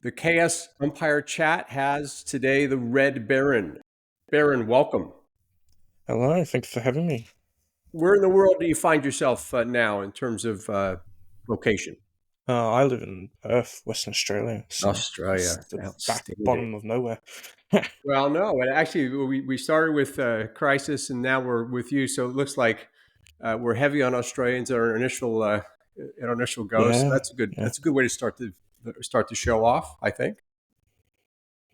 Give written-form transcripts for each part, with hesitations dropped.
The KS Umpire chat has today the Red Baron. Baron, welcome. Hello, thanks for having me. Where in the world do you find yourself now in terms of location? I live in Perth, Western Australia, so it's Australia. the back Outstanding. bottom of nowhere. Well, no, and actually, we started with Crisis, and now we're with you. So it looks like we're heavy on Australians at our initial go. So Yeah, yeah. that's a good way to start the show off, I think.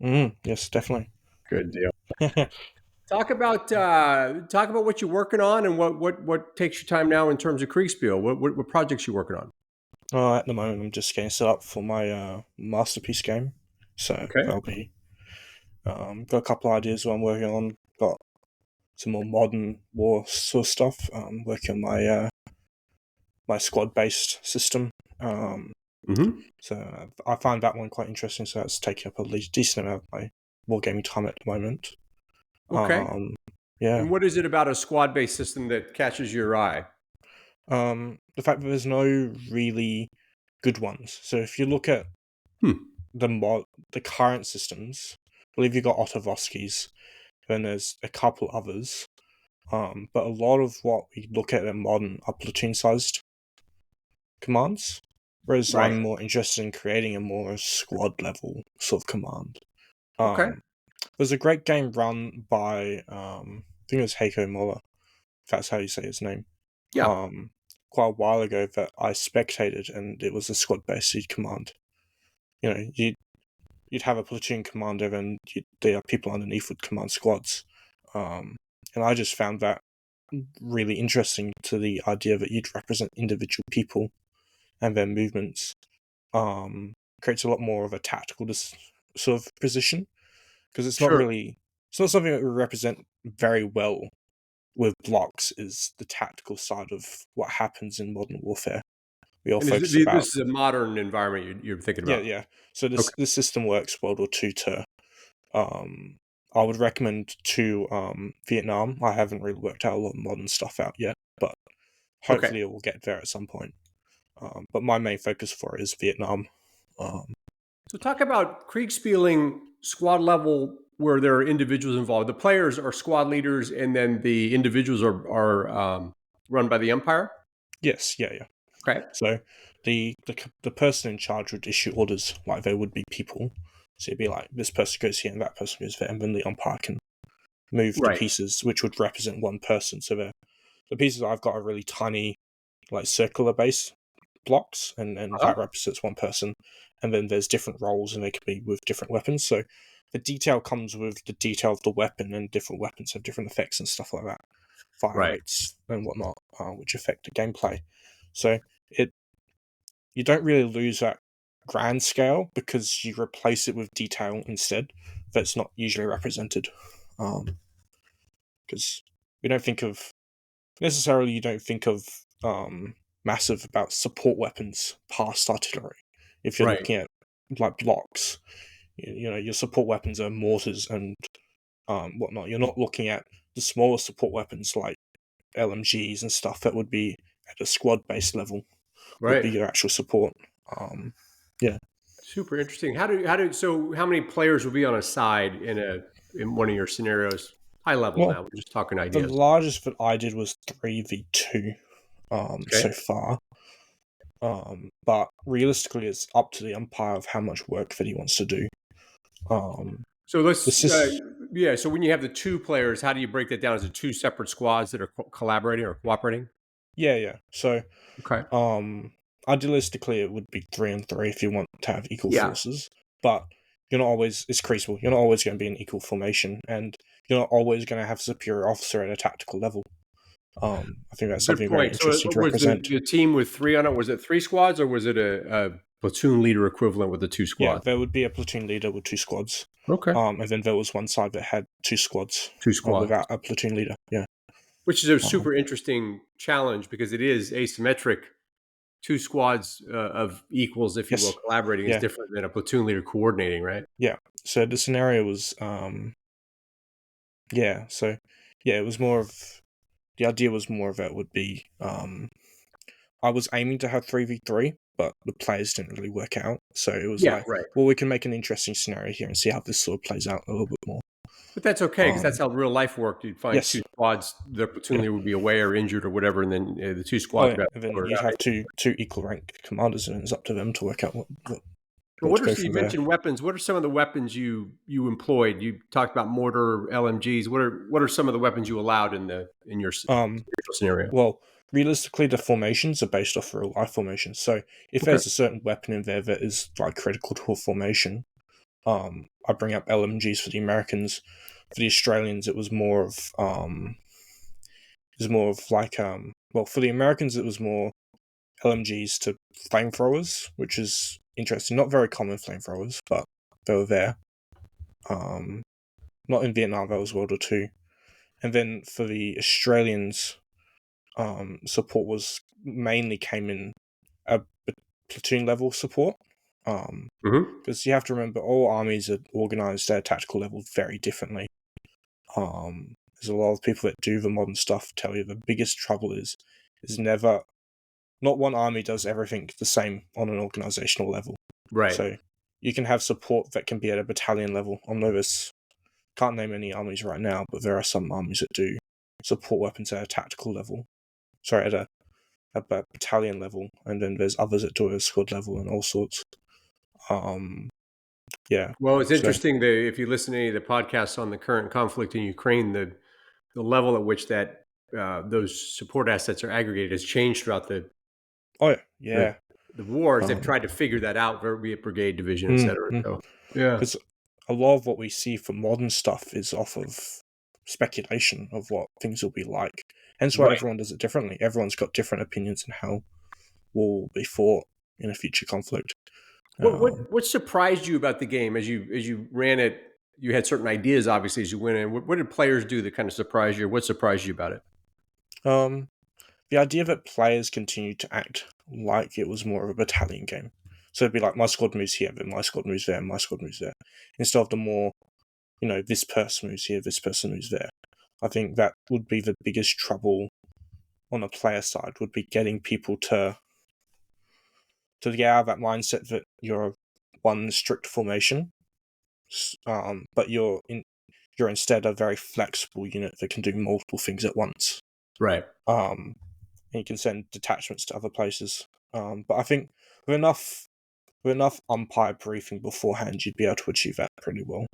Yes, definitely. Good deal. Talk about what you're working on and what takes your time now in terms of Kriegsspiel. What projects you working on? At the moment, I'm just getting set up for my masterpiece game, so Okay. that'll be got a couple of ideas what I'm working on. Got some more modern war sort of stuff. Working on my squad based system. Um, Mm-hmm. so I find that one quite interesting. So that's taking up at least decent amount of my wargaming time at the moment. Okay. Um, yeah. And what is it about a squad-based system that catches your eye? The fact that there's no really good ones. So if you look at Hmm. the current systems, I believe you got Ottovosky's, then there's a couple others. But a lot of what we look at in modern are platoon-sized commands, whereas Right. I'm more interested in creating a more squad-level sort of command. Okay. There's a great game run by I think it was Heiko Moller, if that's how you say his name. Yeah. um, Quite a while ago that I spectated, and it was a squad-based siege command. You know, you'd have a platoon commander, and there are people underneath would command squads. And I just found that really interesting to the idea that you'd represent individual people and their movements. Creates a lot more of a tactical sort of position, because Sure. it's not something that we represent very well with blocks. Is the tactical side of what happens in modern warfare. We all And focus about. this is a modern environment you're thinking Yeah, about. yeah. So Okay. this system works World War II to. I would recommend to Vietnam. I haven't really worked out a lot of modern stuff out yet, but Okay. hopefully it will get there at some point. But my main focus for it is Vietnam. Um, So talk about Kriegspieling squad level where there are individuals involved. The players are squad leaders, and then the individuals are run by the umpire. yes, yeah, yeah. Okay. So the person in charge would issue orders like they would be people. So it'd be like this person goes here and that person goes there, and then the umpire can move the Right. pieces which would represent one person. So the pieces I've got are really tiny, like circular base blocks, and Uh-huh. that represents one person. And then there's different roles, and they can be with different weapons. So the detail comes with the detail of the weapon, and different weapons have different effects and stuff like that, fire Right. rates and whatnot, which affect the gameplay. So it you don't really lose that grand scale because you replace it with detail instead that's not usually represented. Because we don't think of necessarily you don't think of massive about support weapons past artillery. If you're Right. looking at like blocks, you know your support weapons are mortars and whatnot. You're not looking at the smaller support weapons like LMGs and stuff that would be at a squad based level, would Right. be your actual support. Um, yeah. Super interesting. How many players will be on a side in one of your scenarios? High level Well, now. We're just talking the ideas. largest that I did was 3v2 Okay. so far. But realistically, it's up to the umpire of how much work that he wants to do. Um, So let's this is yeah. So when you have the two players, how do you break that down? Is it two separate squads that are collaborating or cooperating? yeah, yeah. So Okay. um, idealistically, it would be 3-3 if you want to have equal Yeah. forces. But you're not always. It's crucible. You're not always going to be in equal formation, and you're not always going to have a superior officer at a tactical level. I think that's Good something very point. So interesting to was represent. the team with three on it? Was it three squads or was it a platoon leader equivalent with the two Yeah, squads? there would be a platoon leader with two squads. Okay. And then there was one side that had two squads Two squads. without a platoon leader. Yeah. Which is a Um, super interesting challenge because it is asymmetric. Two squads of equals, if you will, yes. collaborating is Yeah. different than a platoon leader coordinating, right? Yeah. So the scenario was yeah, so yeah, it was more of the idea was more of it would be I was aiming to have 3v3, but the players didn't really work out. So it was Yeah, like, right. well, we can make an interesting scenario here and see how this sort of plays out a little bit more. But that's okay because that's how real life worked. You'd find two Yes, squads, their platoon yeah. leader would be away or injured or whatever, and then the two Oh squads yeah, would have and to then sort it you'd out. have two equal rank commanders, and it's up to them to work out But what to go you from there. mentioned weapons. What are some of the weapons you employed? You talked about mortar, LMGs. What are some of the weapons you allowed in your Um, scenario? well, realistically, the formations are based off real life formations. So if Okay. there's a certain weapon in there that is like critical to a formation, I bring up LMGs for the Americans. For the Australians, it was more of like well, for the Americans, it was more LMGs to flamethrowers, which is interesting. Not very common flamethrowers, but they were there. Not in Vietnam, that was World War Two. And then for the Australians, support was mainly came in a platoon level support. Mm-hmm. Because you have to remember, all armies are organized at a tactical level very differently. There's a lot of people that do the modern stuff tell you the biggest trouble is never, not one army does everything the same on an organizational level. Right. So you can have support that can be at a battalion level. I know this, can't name any armies right now, but there are some armies that do support weapons at a tactical level. Sorry, at a battalion level, and then there's others that do it at squad level and all sorts. Yeah. Well, it's So, interesting that if you listen to any of the podcasts on the current conflict in Ukraine, the level at which that those support assets are aggregated has changed throughout oh yeah, the, yeah. the wars. They've Um, tried to figure that out, be it brigade, division, et cetera. So, yeah, because a lot of what we see for modern stuff is off of speculation of what things will be like. Hence why right. everyone does it differently. Everyone's got different opinions on how war will be fought in a future conflict. What surprised you about the game as you ran it? You had certain ideas, obviously, as you went in. What did players do that kind of surprised you? What surprised you about it? Um, the idea that players continued to act like it was more of a battalion game. So it'd be like, my squad moves here, then my squad moves there, my squad moves there. Instead of the more, this person moves here, this person moves there. I think that would be the biggest trouble on a player side, would be getting people to get out of that mindset that you're one strict formation, but you're instead a very flexible unit that can do multiple things at once. Right. And you can send detachments to other places. But I think with enough umpire briefing beforehand, you'd be able to achieve that pretty well.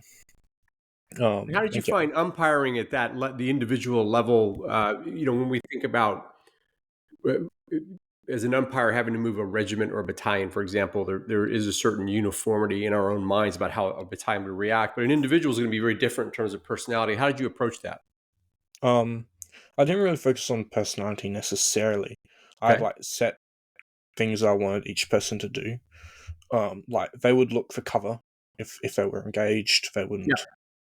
How did you And yeah, find umpiring at the individual level? When we think about uh, as an umpire having to move a regiment or a battalion, for example, there is a certain uniformity in our own minds about how a battalion would react, but an individual is going to be very different in terms of personality. How did you approach that? um, I didn't really focus on personality necessarily. I'd Okay. like set things I wanted each person to do. Like they would look for cover if they were engaged. They Yeah. wouldn't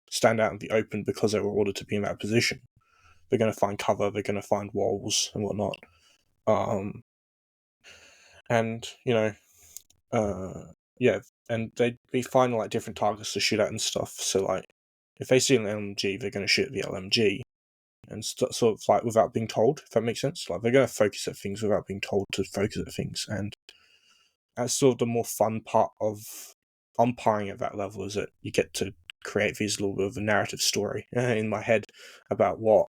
stand out in the open because they were ordered to be in that position. They're going to find cover. They're going to find walls and whatnot. And yeah, and they'd be finding like different targets to shoot at and stuff. So like, if they see an LMG, they're going to shoot at the LMG, and sort of like without being told. If that makes sense, like they're going to focus at things without being told to focus at things, and that's sort of the more fun part of umpiring at that level, is that you get to create these little bit of a narrative story in my head about what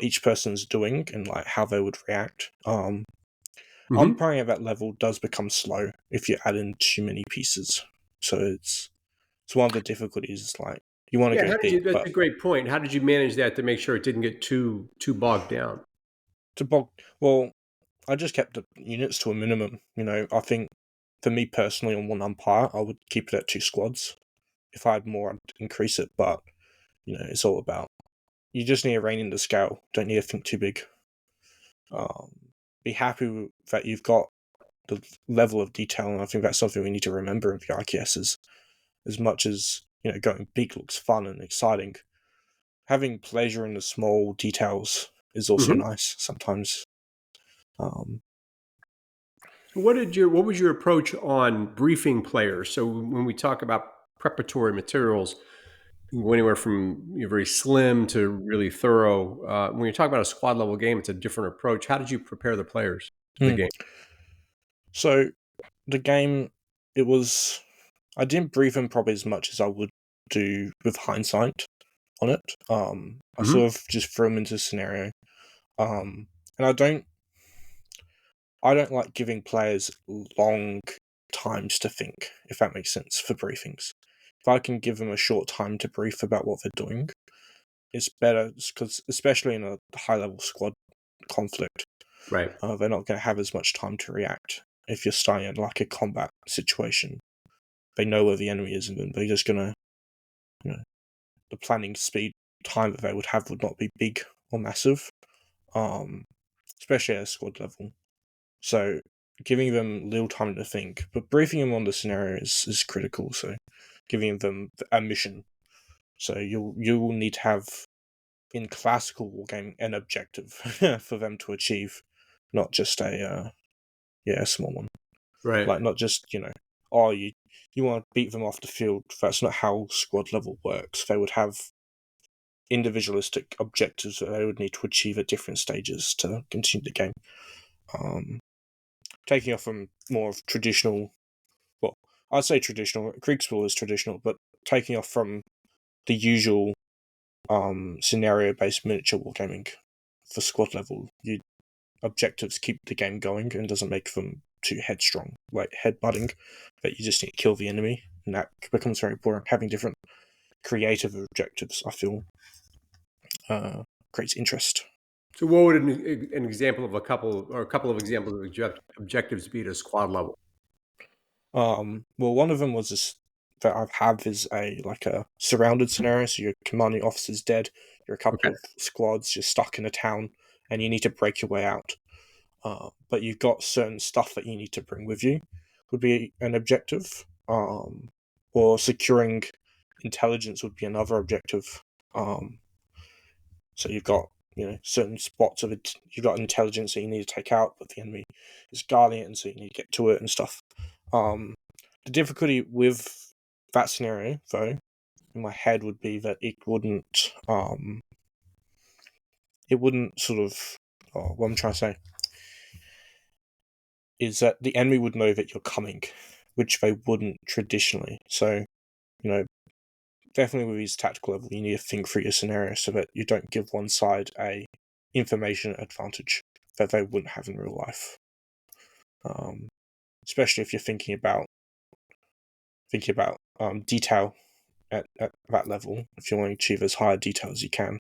each person's doing and like how they would react. Hmm. Umpiring at that level does become slow if you add in too many pieces. So it's one of the difficulties. Like, you want to Yeah. go big, That's but a great point. How did you manage that to make sure it didn't get too bogged down? to bog. Well, I just kept the units to a minimum. I think for me personally, on one umpire, I would keep it at 2 squads. If I had more, I'd increase it. But it's all about, you just need to rein in the scale. Don't need to think too big. Be happy that you've got the level of detail, and I think that's something we need to remember in the IKS. As much as going big looks fun and exciting, having pleasure in the small details is also Hmm. nice sometimes. Um, What was your approach on briefing players? So when we talk about preparatory materials, you can go anywhere from very slim to really thorough. When you're talking about a squad level game, it's a different approach. How did you prepare the players for the hmm. game? So the game, it was. I didn't brief him probably as much as I would do with hindsight on it. I Hmm. sort of just threw him into a scenario. And I don't like giving players long times to think, if that makes sense, for briefings. If I can give them a short time to brief about what they're doing, it's better, because especially in a high level squad conflict, Right. they're not going to have as much time to react. If you're starting in like a combat situation, they know where the enemy is, and then they're just gonna, you know, the planning speed time that they would have would not be big or massive, um, especially at a squad level. So giving them little time to think, but briefing them on the scenario is critical. So giving them a mission. So you will need to have in classical wargaming an objective for them to achieve, not just a small one. Right. Like not just oh you want to beat them off the field. That's not how squad level works. They would have individualistic objectives that they would need to achieve at different stages to continue the game. Taking off from more of traditional, well, I'd say traditional. Kriegsspiel is traditional, but taking off from the usual scenario-based miniature wargaming for squad level, objectives keep the game going and doesn't make them too headstrong, like headbutting, that you just need to kill the enemy, and that becomes very boring. Having different creative objectives, I feel, creates interest. So, what would an example of a couple of examples of objectives be at a squad level? Well, one of them was this that I have is a surrounded scenario. So your commanding officer's dead. You're a couple Okay. of squads. You're stuck in a town, and you need to break your way out. But you've got certain stuff that you need to bring with you. Would be an objective. Or securing intelligence would be another objective. So you've got certain spots of it. You've got intelligence that you need to take out, but the enemy is guarding it, and so you need to get to it and stuff. The difficulty with that scenario, though, in my head would be that it wouldn't sort of. Oh, what I'm trying to say is that the enemy would know that you're coming, which they wouldn't traditionally. So, you know, definitely with his tactical level, you need to think through your scenario so that you don't give one side a information advantage that they wouldn't have in real life. Especially if you're thinking about detail at that level. If you want to achieve as high a detail as you can,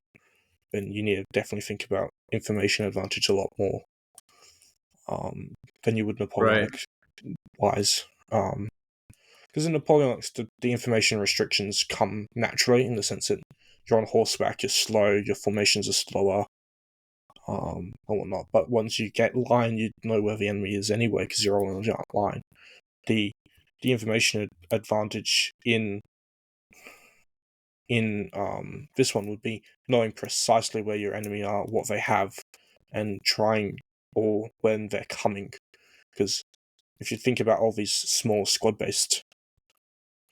then you need to definitely think about information advantage a lot more than you would Right. Napoleonic wise. Because in Napoleonics, the information restrictions come naturally in the sense that you're on horseback, you're slow, your formations are slower, and whatnot. But once you get line, you know where the enemy is anyway because you're all on a giant line. The information advantage in this one would be knowing precisely where your enemy are, what they have, and trying or when they're coming. Because if you think about all these small squad-based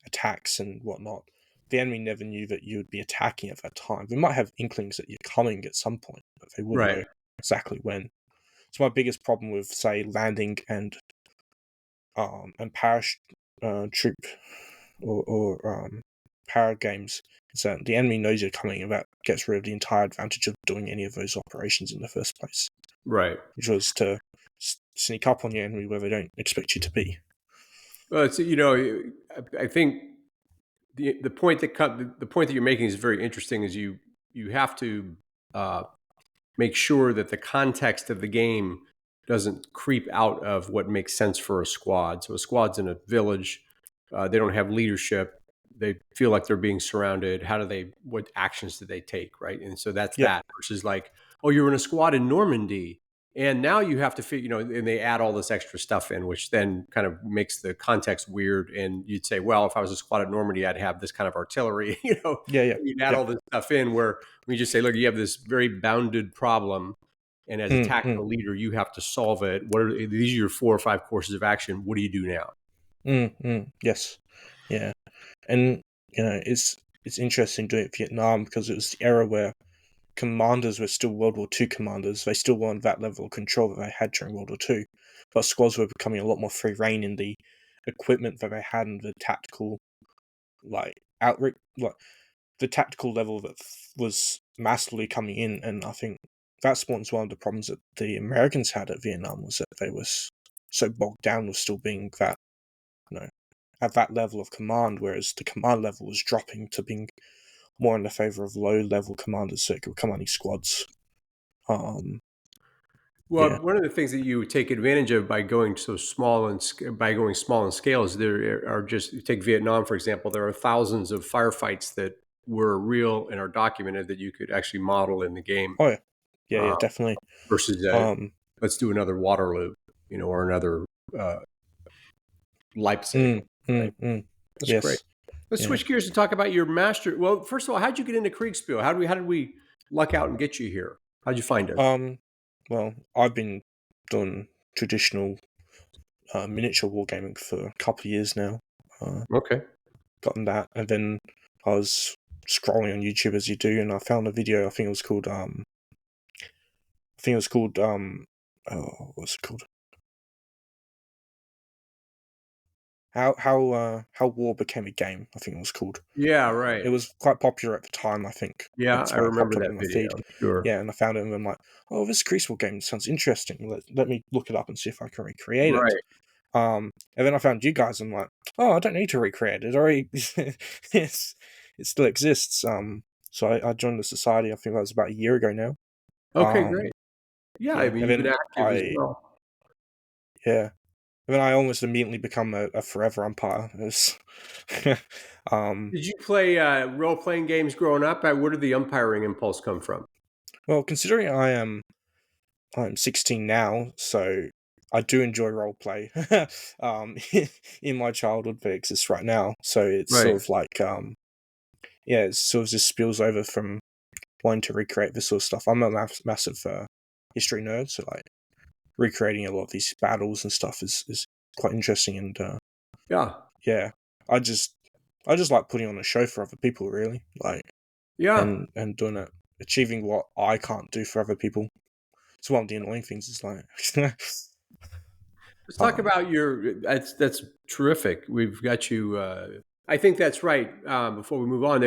attacks and whatnot, the enemy never knew that you would be attacking at that time. They might have inklings that you're coming at some point, but they wouldn't Right. know exactly when. So my biggest problem with, say, landing and parachute troop or para games is that the enemy knows you're coming, and that gets rid of the entire advantage of doing any of those operations in the first place, Right. which was to sneak up on your enemy where they don't expect you to be. Well, it's I think the point the point that you're making is very interesting. Is you have to uh, make sure that the context of the game doesn't creep out of what makes sense for a squad. So a squad's in a village, they don't have leadership, they feel like they're being surrounded. What actions do they take, right? And so that's Yep. that versus like, oh, you're in a squad in Normandy, and now you have to fit, and they add all this extra stuff in, which then kind of makes the context weird. And you'd say, well, if I was a squad at Normandy, I'd have this kind of artillery, Yeah. Yeah. you'd add Yep. all this stuff in where we just say, look, you have this very bounded problem, and as a Mm, mm, tactical leader, you have to solve it. These are your 4 or 5 courses of action? What do you do now? yes. Yeah. And it's interesting doing it in Vietnam because it was the era where commanders were still World War II commanders. They still weren't that level of control that they had during World War II. but squads were becoming a lot more free reign in the equipment that they had and the tactical the tactical level that was massively coming in. And I think that's one of the problems that the Americans had at Vietnam, was that they were so bogged down with still being that, at that level of command, whereas the command level was dropping to being more in the favor of low-level commanders, so it could commanding squads. Yeah. Well, one of the things that you take advantage of by going so small and by going small in scale is there are just, you take Vietnam for example, there are thousands of firefights that were real and are documented that you could actually model in the game, Oh yeah. Yeah, uh, definitely. versus let's do another Waterloo, or another Leipzig. Mm, mm, Right? mm. That's great. Yes. Let's Yeah. switch gears and talk about your master. Well, first of all, how'd you get into Kriegsspiel? How did we luck out and get you here? How'd you find us? Well, I've been doing traditional miniature wargaming for a couple of years now. Okay. Gotten that, and then I was scrolling on YouTube as you do, and I found a video. I think it was called oh, what's it called? How war became a game. I think it was called. Yeah. Right. It was quite popular at the time. I think Yeah, that's I why it popped remember up that on my feed. video. Sure. Yeah, and I found it, and I'm like, oh, this Crucible game sounds interesting. Let me look it up and see if I can recreate it. Right. And then I found you guys, and I'm like, oh, I don't need to recreate it. It already, it still exists. So I joined the society. I think that was about a year ago now. Okay. Um, Great. Yeah. I yeah, mean, and you've been then active as well. yeah, and then I almost immediately become a forever umpire. um, Did you play role playing games growing up? Where did the umpiring impulse come from? well, considering I'm 16 now, so I do enjoy role play. In my childhood, but it exists right now. So it's Right. sort of like yeah, it sort of just spills over from wanting to recreate this sort of stuff. I'm a massive history nerd, so like recreating a lot of these battles and stuff is quite interesting. And Yeah. yeah, I just like putting on a show for other people, really, like Yeah. and doing it, achieving what I can't do for other people. So one of the annoying things is like, Let's talk about your. That's terrific. We've got you. I think that's right. Before we move on,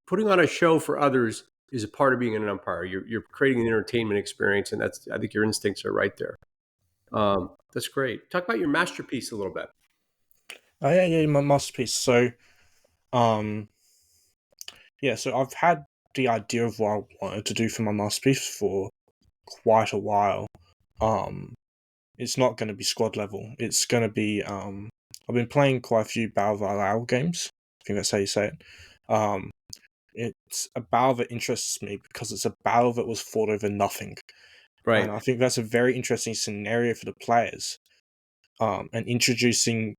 putting on a show for others is a part of being an umpire. You're creating an entertainment experience, and I think your instincts are right there. That's great. Talk about your masterpiece a little bit. oh yeah, my masterpiece. So um, yeah, so I've had the idea of what I wanted to do for my masterpiece for quite a while. Um, it's not going to be squad level. It's going to be I've been playing quite a few Battle Royale games. I think that's how you say it. It's a battle that interests me because it's a battle that was fought over nothing, and Right. I think that's a very interesting scenario for the players. And introducing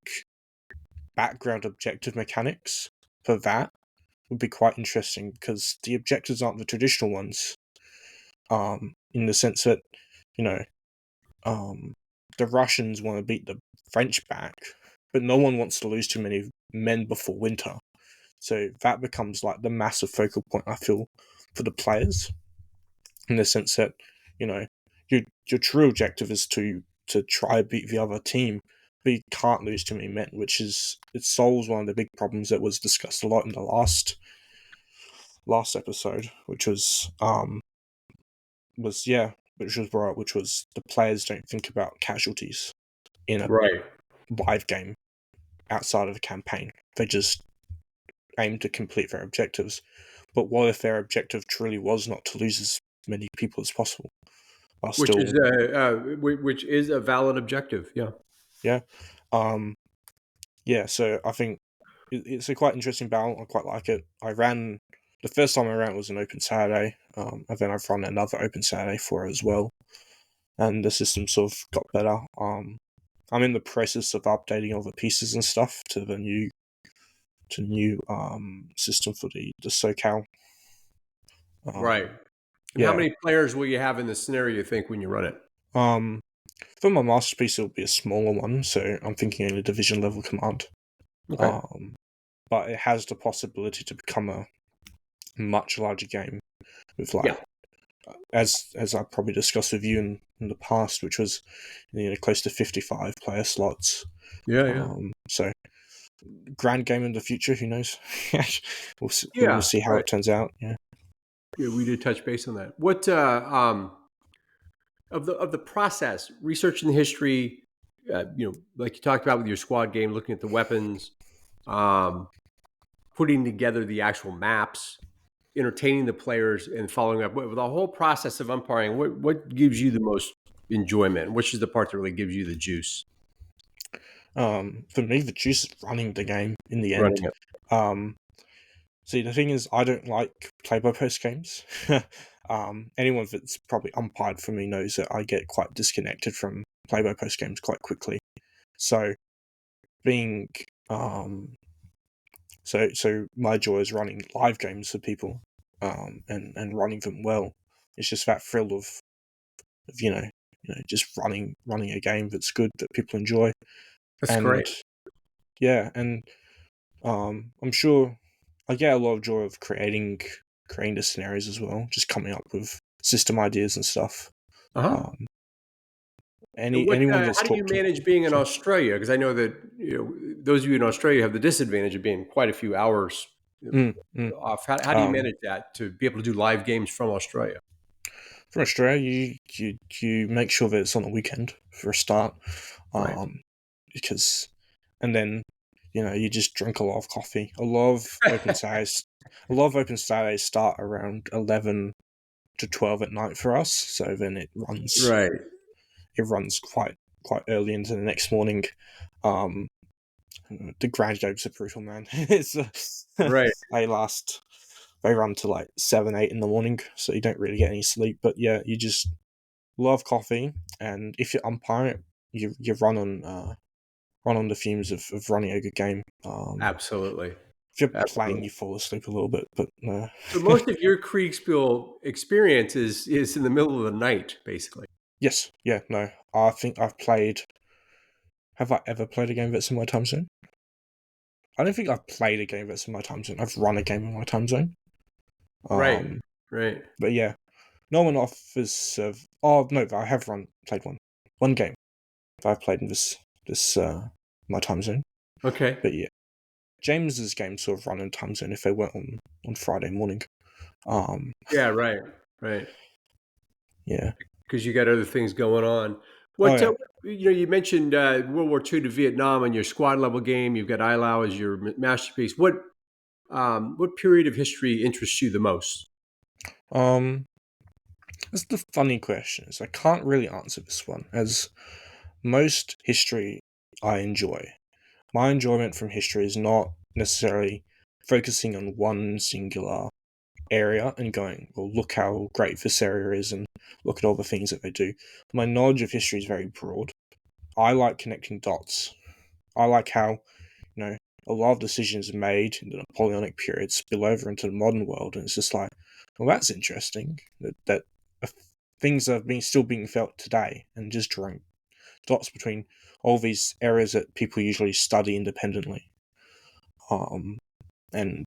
background objective mechanics for that would be quite interesting, because the objectives aren't the traditional ones. In the sense that, you know, the Russians want to beat the French back, but no one wants to lose too many men before winter. So that becomes like the massive focal point, I feel, for the players, in the sense that, you know, your true objective is to try beat the other team, but you can't lose too many men, it solves one of the big problems that was discussed a lot in the last episode, which was which was the players don't think about casualties in a Right. live game outside of a campaign. They just aim to complete their objectives. But what if their objective truly was not to lose as many people as possible? Are Which still is which is a valid objective. Yeah. yeah, yeah. So I think it's a quite interesting battle. I quite like it. I ran the first time I ran was an open Saturday, and then I've run another open Saturday for it as well. And the system sort of got better. I'm in the process of updating all the pieces and stuff to the new system for the SoCal. Right. And how Yeah. many players will you have in the scenario, you think, when you run it? Um, for my masterpiece, it'll be a smaller one, so I'm thinking only division level command. Okay. But it has the possibility to become a much larger game with Yeah. as I probably discussed with you in the past, which was close to 55 player slots. Yeah, yeah, So grand game in the future, who knows? We'll yeah. see how Right. it turns out. Yeah. Yeah, we did touch base on that. What of the process, researching the history, like you talked about with your squad game, looking at the weapons, um, putting together the actual maps, entertaining the players, and following up with the whole process of umpiring. What gives you the most enjoyment? Which is the part that really gives you the juice? For me, the juice is running the game in the end. Running it. Um, See, the thing is, I don't like play-by-post games. Anyone that's probably umpired for me knows that I get quite disconnected from play-by-post games quite quickly. So, being so my joy is running live games for people, and running them well. It's just that thrill of just running a game that's good that people enjoy, That's and great. yeah, and I'm sure I get a lot of joy of creating the scenarios as well, just coming up with system ideas and stuff. Uh huh. Um, What? anyone that's How do you talked to me, manage being in sorry. Australia? Because I know that those of you in Australia have the disadvantage of being quite a few hours Mm, mm. off. How do you Um, manage that to be able to do live games from Australia? from Australia, you make sure that it's on a weekend for a start, Right. um, because, and then you just drink a lot of coffee. A lot of open Saturdays start around 11 to 12 at night for us. So then Right. it runs quite early into the next morning. Um, the grand games are brutal, man. It's Right. they last they run to like 7, 8 in the morning, so you don't really get any sleep. But yeah, you just love coffee, and if you're umpiring, you run on the fumes of running a good game. Absolutely. If you're playing, Absolutely. you fall asleep a little bit, but So most of your Kriegsspiel experience is in the middle of the night, basically. yes, yeah, no. I think I've played. Have I ever played a game that's in my time zone? I don't think I've played a game that's in my time zone. I've run a game in my time zone. Right. Um, Right. but yeah, no one offers. Oh no, I have played one game that I've played in this my time zone. Okay. But yeah, James's game sort of run in time zone if they weren't on Friday morning. Um, Yeah. Right. Right. yeah. Because you got other things going on. Oh What yeah. you mentioned World War II to Vietnam on your squad level game. You've got ILAO as your masterpiece. What period of history interests you the most? Um, that's the funny question. Is I can't really answer this one as most history I enjoy. My enjoyment from history is not necessarily focusing on one singular area and going, well, look how great this area is and look at all the things that they do. My knowledge of history is very broad. I like connecting dots. I like how, a lot of decisions made in the Napoleonic period spill over into the modern world, and it's just like, well, that's interesting. That things are still being felt today, and just drawing dots between all these areas that people usually study independently, um, and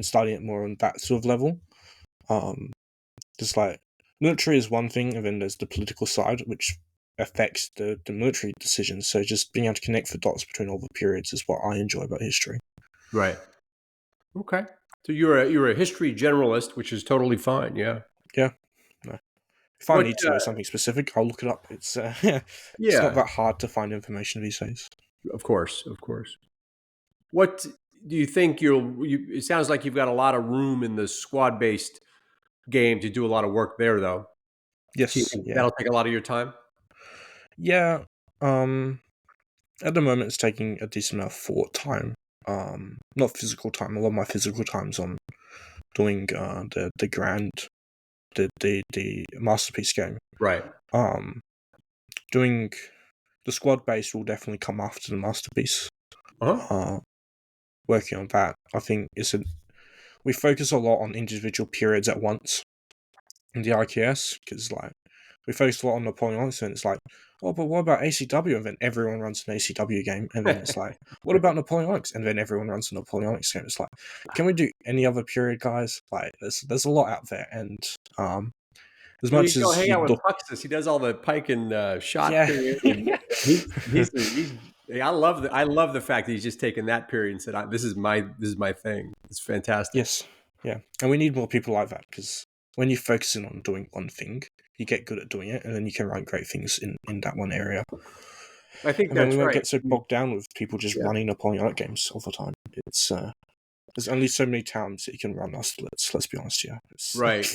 studying it more on that sort of level. Um, just like military is one thing, and then there's the political side, which affects the military decisions. So just being able to connect the dots between all the periods is what I enjoy about history. Right. Okay. So you're a history generalist, which is totally fine. Yeah. Yeah. No. If I What? need to know something specific, I'll look it up. It's it's not Yeah. that hard to find information these days. Of course. Of course. What do you think it sounds like you've got a lot of room in the squad based game to do a lot of work there, though. Do you Yes. think Yeah. that'll take a lot of your time? Yeah. At the moment, it's taking a decent amount of thought time. Not physical time. A lot of my physical time's on doing the masterpiece game. Right. Um, Doing the squad base will definitely come after the masterpiece. Uh-huh. Uh, Working on that, I think we focus a lot on individual periods at once in the IKS because we focus a lot on Napoleonics and it's like, oh, but what about ACW? And then everyone runs an ACW game, and then it's like, what about Napoleonics? And then everyone runs a Napoleonics game. It's like, can we do any other period, guys? Like, there's a lot out there, and as Well, you much go as hang you out with look, Puxus. He does all the pike and shot yeah, period, and he's yeah, I love the fact that he's just taken that period and said, this is my thing. It's fantastic." yes, yeah, and we need more people like that because when you're focusing on doing one thing, you get good at doing it, and then you can write great things in that one area. I think And then we that's won't right. get so bogged down with people just Yeah, running Napoleonic games all the time. It's there's only so many towns that you can run us. Let's be honest here. right.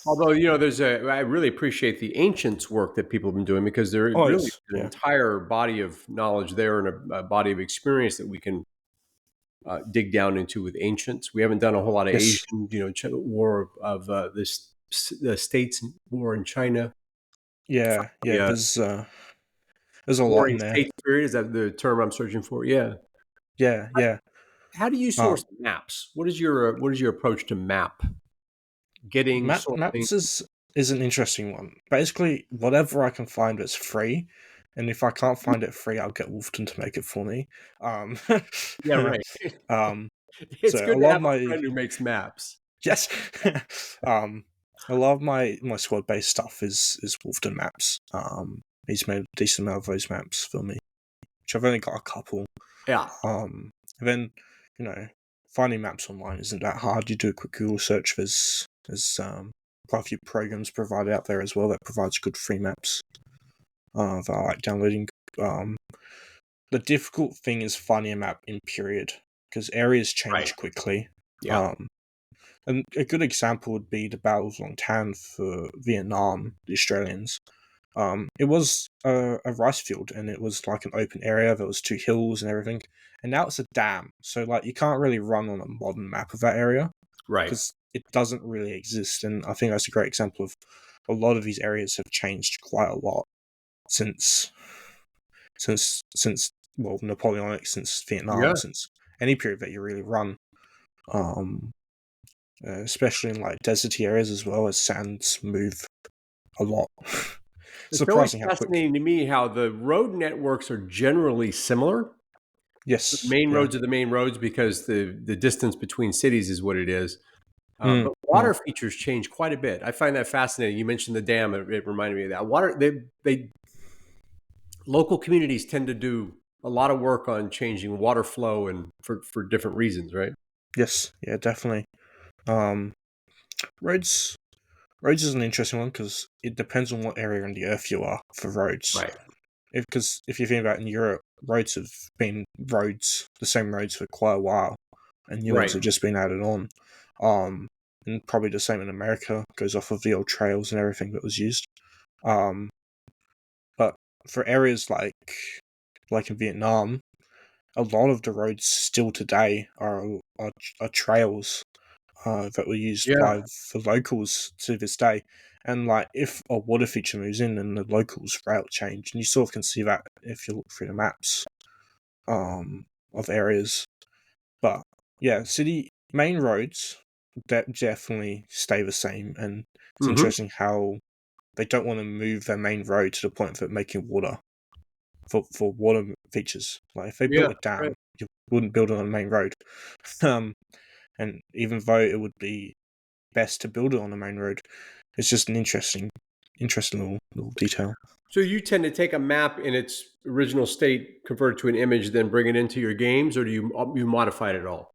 Although, I really appreciate the ancients' work that people have been doing, because there Oh really is yes, an yeah, entire body of knowledge there, and a body of experience that we can dig down into with ancients. We haven't done a whole lot of yes, Asian, war of the states war in China, yeah, the yeah. There's a lot warring in there. states period. Is that the term I'm searching for? Yeah. Yeah, yeah. How do you Um, source maps? What is your approach to map getting, sourcing? maps is an interesting one. Basically, whatever I can find that's free, and if I can't find it free, I'll get Wolfton to make it for me. Um, Yeah, right. um, It's so a good to lot have of a my friend who makes maps. yes, um, a lot of my squad based stuff is Wolfton maps. He's made a decent amount of those maps for me, which I've only got a couple. Yeah. And then finding maps online isn't that hard. You do a quick Google search. There's quite a few programs provided out there as well that provides good free maps. That I like downloading. Um, the difficult thing is finding a map in period because areas Right. change quickly. Yeah. Um, and a good example would be the Battle of Long Tan for Vietnam, the Australians. It was a rice field, and it was like an open area. There was two hills and everything, and now it's a dam. So like you can't really run on a modern map of that area Right. because it doesn't really exist. And I think that's a great example of a lot of these areas have changed quite a lot since since well Napoleonic, since Vietnam, Yeah. since any period that you really run. Um, Especially in like deserty areas as well, as sands move a lot. It's always Surprising how quick. fascinating to me how the road networks are generally similar. The Yes, main yeah. roads are the main roads because the distance between cities is what it is. Mm, But mm. water features change quite a bit. I find that fascinating. You mentioned the dam; it reminded me of that. Water, they local communities tend to do a lot of work on changing water flow, and for different reasons, right? Yes, yeah, definitely. Um, roads, roads is an interesting one because it depends on what area in the earth you are for roads. Right. Because if you think about it, in Europe, roads have been the same roads for quite a while, and new ones Right. have just been added on. Um, and probably the same in America, goes off of the old trails and everything that was used. Um, but for areas like in Vietnam, a lot of the roads still today are trails that were used Yeah. by the locals to this day. And like if a water feature moves in, then the locals route change, and you sort of can see that if you look through the maps of areas. But yeah, city main roads that definitely stay the same, and it's Hmm. interesting how they don't want to move their main road to the point of it making water for water features. Like if they built Yeah. a dam, Right. you wouldn't build it on the main road. Um, and even though it would be best to build it on the main road, it's just an interesting little detail. So you tend to take a map in its original state, convert it to an image, then bring it into your games, or do you modify it at all?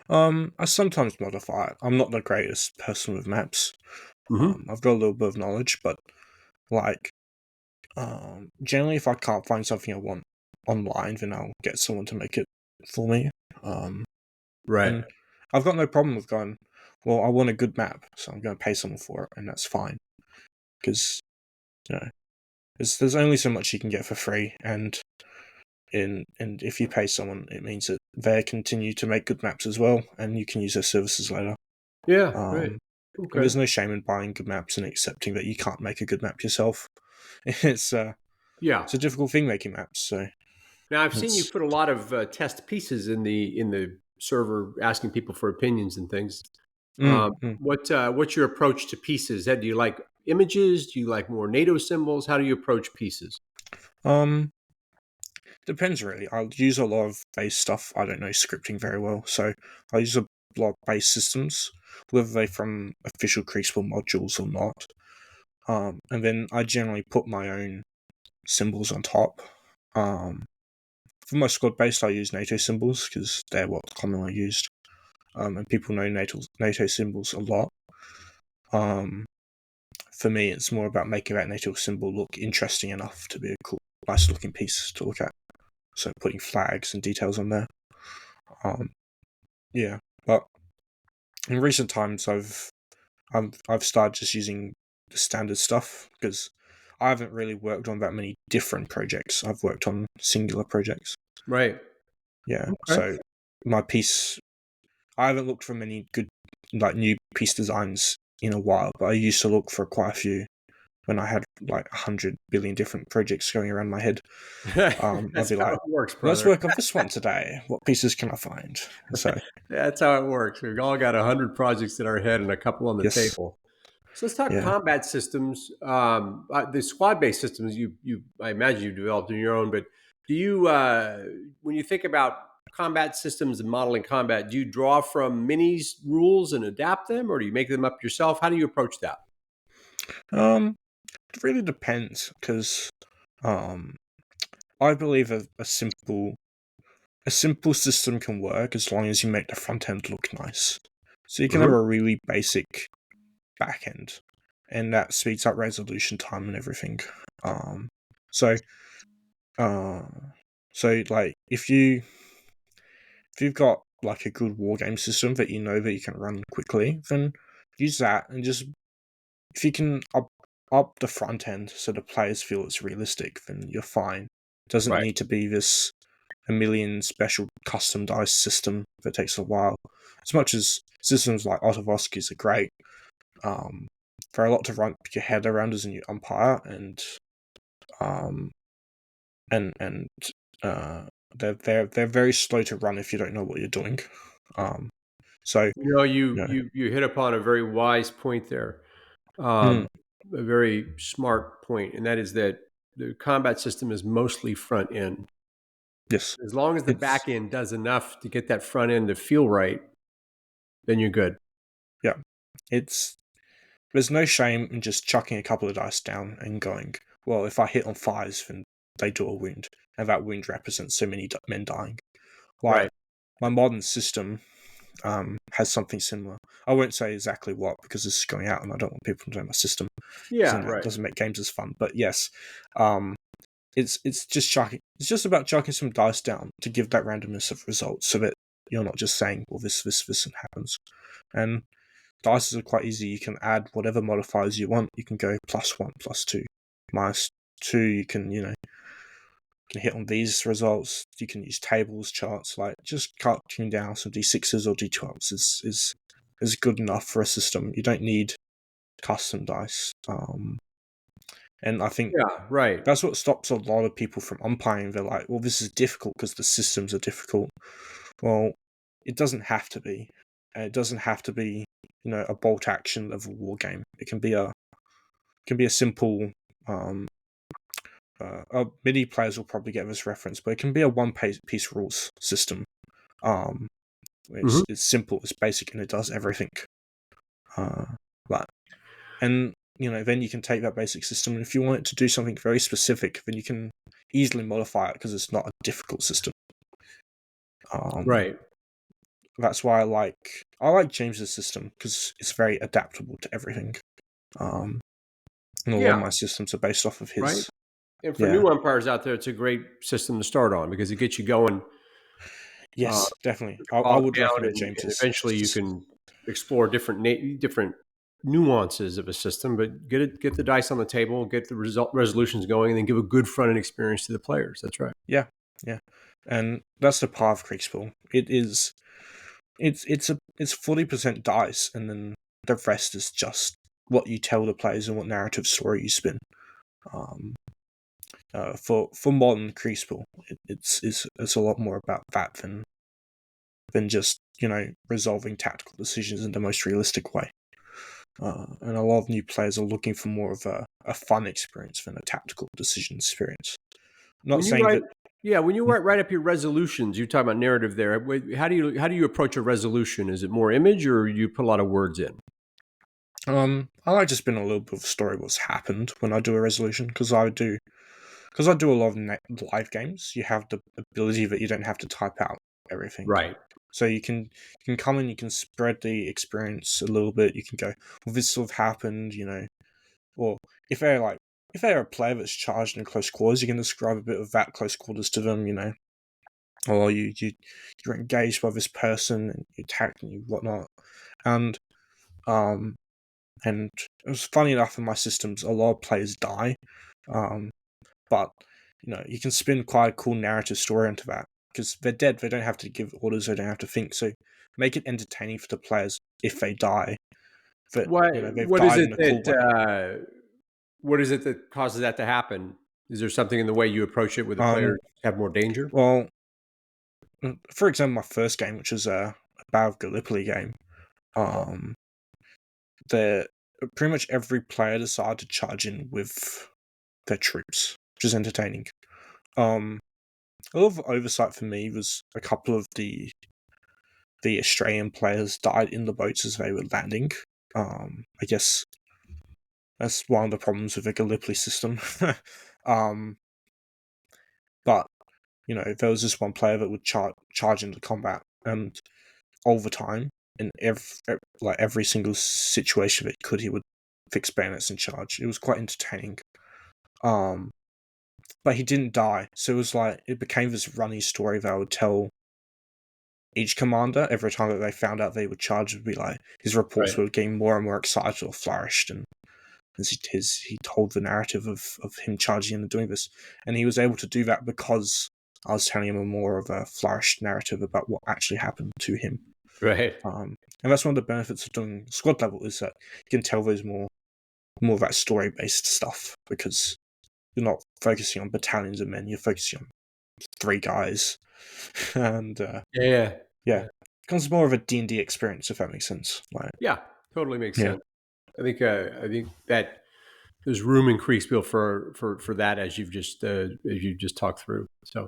I sometimes modify it. I'm not the greatest person with maps. Hmm. I've got a little bit of knowledge, but like, generally, if I can't find something I want online, then I'll get someone to make it for me. Um, Right. and I've got no problem with going, well, I want a good map, so I'm going to pay someone for it, and that's fine. Because, you know, there's only so much you can get for free, and if you pay someone, it means that they continue to make good maps as well, and you can use their services later. Yeah. Right. Um, and Okay. there's no shame in buying good maps and accepting that you can't make a good map yourself. It's Yeah. it's a difficult thing making maps, so Now I've seen you it's put a lot of test pieces in the server, asking people for opinions and things. mm. What's your approach to pieces? Do you like images? Do you like more NATO symbols? How do you approach pieces? um depends really. I'll use a lot of base stuff. I don't know scripting very well, so I'll use lot of base systems, whether they're from official Kriegsspiel modules or not. And then I generally put my own symbols on top. For my squad based, I use NATO symbols because they're what's commonly used, and people know NATO symbols a lot. For me, it's more about making that NATO symbol look interesting enough to be a cool, nice looking piece to look at. So putting flags and details on there. Yeah, but in recent times, I've started just using the standard stuff because I haven't really worked on that many different projects. I've worked on singular projects. Right. Yeah, Okay. so my piece, I haven't looked for many good new piece designs in a while, but I used to look for quite a few when I had 100 billion different projects going around my head. I'd That's be how like, it works, let's brother. work on this one today. What pieces can I find? So, That's how it works. We've all got 100 projects in our head and a couple on the yes, table. So let's talk yeah. combat systems. The squad-based systems I imagine you developed on your own, but do you, when you think about combat systems and modeling combat, do you draw from minis rules and adapt them, or do you make them up yourself? How do you approach that? It really depends because I believe a simple system can work as long as you make the front end look nice. So you can have Hmm. a really basic back end, and that speeds up resolution time and everything. So uh, if you've got a good wargame system that you know that you can run quickly, then use that and just if you can up the front end so the players feel it's realistic, then you're fine. It doesn't Right. need to be this a million special custom dice system that takes a while. As much as systems like Ottovosky's are great, they're a lot to run your head around as a new umpire, um, and they're very slow to run if you don't know what you're doing. So You know, you know, you hit upon a very wise point there, mm, um, a very smart point, and that is that the combat system is mostly front end. yes, As long as the it's back end does enough to get that front end to feel right, then you're good. yeah, it's there's no shame in just chucking a couple of dice down and going, well, if I hit on fives, then they do a wound, and that wound represents so many men dying. Like Right. my modern system has something similar. I won't say exactly what because this is going out, and I don't want people to know my system because Yeah. then that Right. doesn't make games as fun. But yes, um, it's just chucking. It's just about chucking some dice down to give that randomness of results, so that you're not just saying, well, this happens. And dice are quite easy. You can add whatever modifiers you want. You can go +1, +2, -2. You can hit on these results. You can use tables, charts. Just cutting down some d6s or d12s is good enough for a system. You don't need custom dice. And I think Yeah. Right. that's what stops a lot of people from umpiring. They're like, well, this is difficult because the systems are difficult. Well, it doesn't have to be. It doesn't have to be, a bolt action level war game. It can be a simple. Many players will probably get this reference, but it can be a one-piece rules system. Um, Hmm. it's simple, it's basic, and it does everything. But and then you can take that basic system, and if you want it to do something very specific, then you can easily modify it because it's not a difficult system. Right. That's why I like James's system because it's very adaptable to everything. And a lot of Yeah. my systems are based off of Right. his. And for Yeah. new umpires out there, it's a great system to start on because it gets you going, uh, Yes, definitely. I bogged would down, recommend and James's. eventually you can explore different nuances of a system. But get the dice on the table, get the resolutions going, and then give a good front end experience to the players. That's right. Yeah, yeah, and that's the power of Kriegsspiel. It is. It's 40% dice, and then the rest is just what you tell the players and what narrative story you spin. Um, for modern Kriegsspiel, it's a lot more about that than just resolving tactical decisions in the most realistic way. And a lot of new players are looking for more of a fun experience than a tactical decision experience. Not When you saying write, that. Yeah, when you write up your resolutions, you talk about narrative there. How do you approach a resolution? Is it more image, or you put a lot of words in? I like to spin a little bit of story what's happened when I do a resolution because I do a lot of live games. You have the ability that you don't have to type out everything, Right. so you can come in, you can spread the experience a little bit. You can go, well, this sort of happened, or if they're like if they're a player that's charged in close quarters, you can describe a bit of that close quarters to them, or you're engaged by this person and you attack and you whatnot, and um and it was funny enough in my systems, a lot of players die, um, but you can spin quite a cool narrative story into that because they're dead. They don't have to give orders. They don't have to think. So make it entertaining for the players if they die. That What they've what is died it in a cool way. that what is it that causes that to happen? Is there something in the way you approach it where the Um, players have more danger? well, for example, my first game, which was a Battle of Gallipoli game, um, the pretty much every player decided to charge in with their troops, which is entertaining. Um, a lot of oversight for me was a couple of the Australian players died in the boats as they were landing. I guess that's one of the problems with the Gallipoli system. um, but there was this one player that would charge into combat, and all the time, in every single situation that he could, he would fix bayonets and charge. It was quite entertaining. Um, but he didn't die, so it became this running story that I would tell each commander every time that they found out they would charge. Would be like his reports Right. would get more and more excited or flourished, and as he told the narrative of him charging in and doing this, and he was able to do that because I was telling him a more of a flourished narrative about what actually happened to him. Right. And that's one of the benefits of doing squad level is that you can tell those more of that story based stuff because you're not focusing on battalions of men, you're focusing on three guys, and Yeah. Yeah. yeah, Yeah. it becomes more of a D&D experience if that makes sense. Yeah. Totally makes Yeah. sense. I think that there's room in Kriegsspiel for that as you've just talked through. So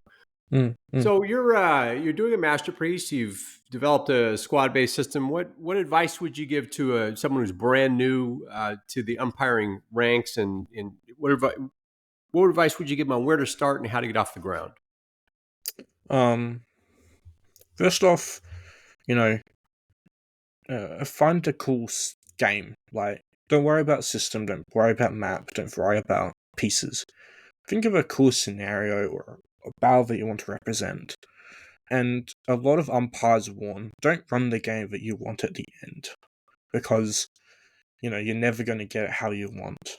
Mm, mm. so you're doing a masterpiece. You've developed a squad based system. What advice would you give to someone who's brand new to the umpiring ranks, and what advice would you give them on where to start and how to get off the ground? Um, First off, you know, find a cool game. Like, don't worry about system, don't worry about map, don't worry about pieces. Think of a cool scenario or a battle that you want to represent. And a lot of umpires warn, don't run the game that you want at the end. Because, you're never going to get it how you want.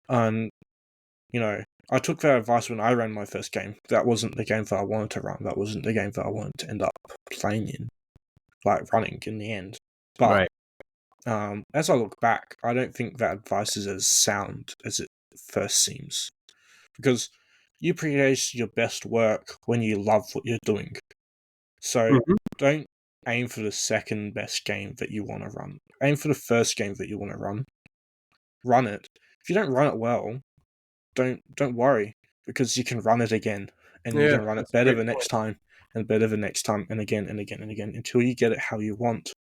And, I took that advice when I ran my first game. That wasn't the game that I wanted to run. That wasn't the game that I wanted to end up playing in, like running in the end. But Right. as I look back, I don't think that advice is as sound as it first seems. Because you produce your best work when you love what you're doing. So Mhm. don't aim for the second best game that you want to run. Aim for the first game that you want to run. Run it. If you don't run it well, don't worry because you can run it again and you Yeah, can run it that's a better great the point. next time and better the next time and again and again and again until you get it how you want.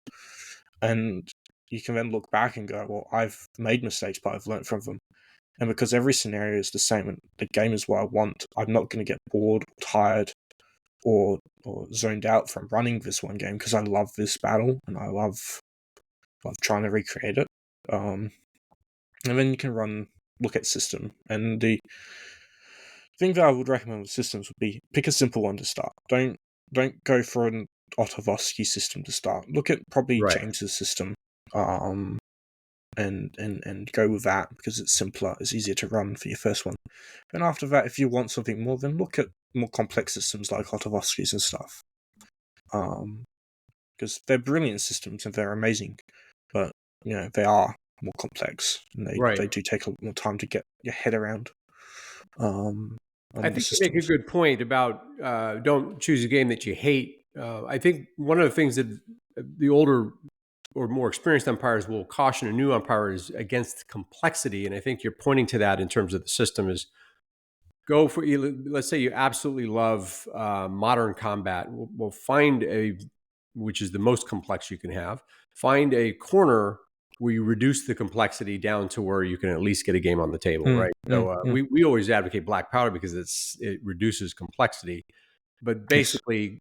And you can then look back and go, well, I've made mistakes, but I've learned from them. And because every scenario is the same and the game is what I want, I'm not going to get bored, or tired, or zoned out from running this one game because I love this battle and I love trying to recreate it. And then you can look at system. And the thing that I would recommend with systems would be pick a simple one to start. Don't go for an Otovosky system to start. Look at probably Right. James's system. And go with that because it's simpler, it's easier to run for your first one. And after that, if you want something more, then look at more complex systems like Otovosky's and stuff. Because they're brilliant systems and they're amazing, but they are more complex and Right. they do take a lot more time to get your head around. I On the think you make a systems. good point about don't choose a game that you hate. I think one of the things that the older or more experienced umpires will caution a new umpire is against complexity, and I think you're pointing to that in terms of the system. Is Go for, let's say you absolutely love modern combat. We'll find which is the most complex you can have. Find a corner where you reduce the complexity down to where you can at least get a game on the table, Mm, right? mm, So mm. we always advocate black powder because it reduces complexity, but Yes. basically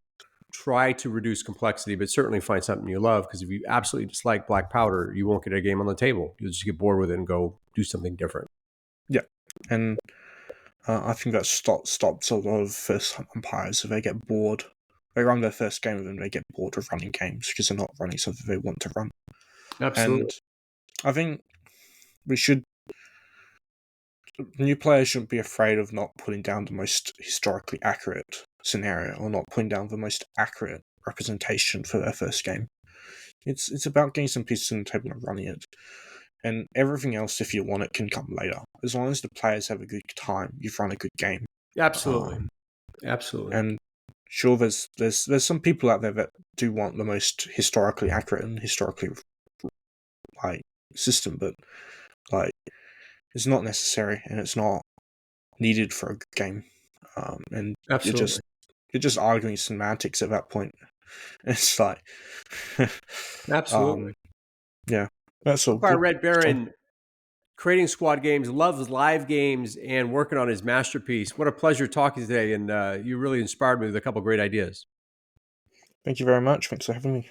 try to reduce complexity, but certainly find something you love, because if you absolutely dislike black powder, you won't get a game on the table. You'll just get bored with it and go do something different. Yeah. And I think that stops a lot of first-time umpires if they get bored. They run their first game of them, they get bored of running games because they're not running something they want to run. Absolutely. And I think we should new players shouldn't be afraid of not putting down the most historically accurate scenario or not putting down the most accurate representation for their first game. It's about getting some pieces on the table and running it. And everything else, if you want it, can come later. As long as the players have a good time, you've run a good game. Absolutely. Absolutely. And sure, there's some people out there that do want the most historically accurate and historically like system, but like it's not necessary and it's not needed for a good game. And Absolutely. you're just arguing semantics at that point. It's like, Absolutely. yeah, that's all. Umpire Good. Red Baron, creating squad games, loves live games, and working on his masterpiece. What a pleasure talking today, and you really inspired me with a couple great ideas. Thank you very much. Thanks for having me.